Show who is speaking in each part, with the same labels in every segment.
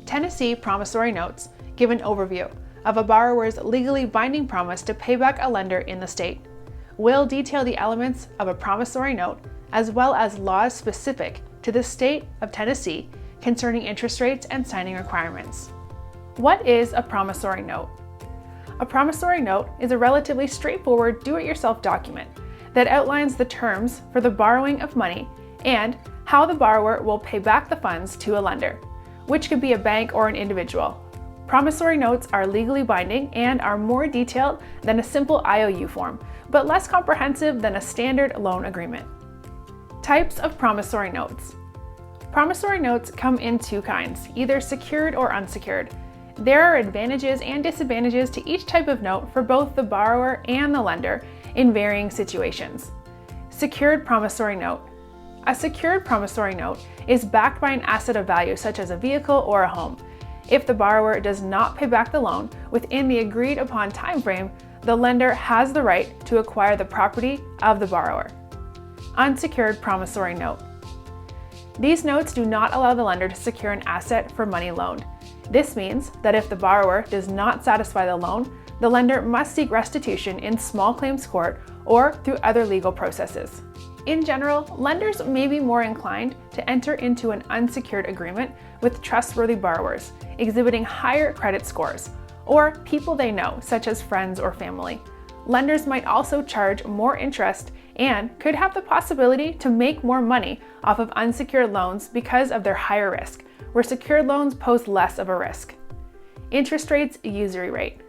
Speaker 1: Tennessee promissory notes give an overview of a borrower's legally binding promise to pay back a lender in the state. Will detail the elements of a promissory note as well as laws specific to the state of Tennessee concerning interest rates and signing requirements. What is a promissory note? A promissory note is a relatively straightforward do-it-yourself document that outlines the terms for the borrowing of money and how the borrower will pay back the funds to a lender, which could be a bank or an individual. Promissory notes are legally binding and are more detailed than a simple IOU form, but less comprehensive than a standard loan agreement. Types of promissory notes. Promissory notes come in two kinds, either secured or unsecured. There are advantages and disadvantages to each type of note for both the borrower and the lender in varying situations. Secured promissory note. A secured promissory note is backed by an asset of value such as a vehicle or a home. If the borrower does not pay back the loan within the agreed upon time frame, the lender has the right to acquire the property of the borrower. Unsecured promissory note. These notes do not allow the lender to secure an asset for money loaned. This means that if the borrower does not satisfy the loan, the lender must seek restitution in small claims court or through other legal processes. In general, lenders may be more inclined to enter into an unsecured agreement with trustworthy borrowers, exhibiting higher credit scores, or people they know, such as friends or family. Lenders might also charge more interest and could have the possibility to make more money off of unsecured loans because of their higher risk, where secured loans pose less of a risk. Interest rates usury rate.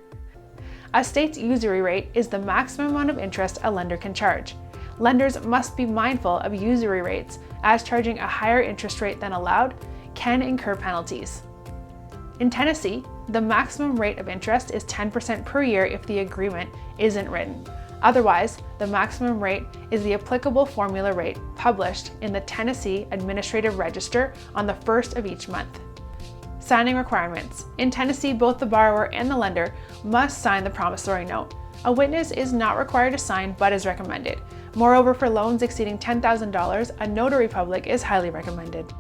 Speaker 1: A state's usury rate is the maximum amount of interest a lender can charge. Lenders must be mindful of usury rates, as charging a higher interest rate than allowed can incur penalties. In Tennessee, the maximum rate of interest is 10% per year if the agreement isn't written. Otherwise, the maximum rate is the applicable formula rate published in the Tennessee Administrative Register on the first of each month. Signing requirements. In Tennessee, both the borrower and the lender must sign the promissory note. A witness is not required to sign but is recommended. Moreover, for loans exceeding $10,000, a notary public is highly recommended.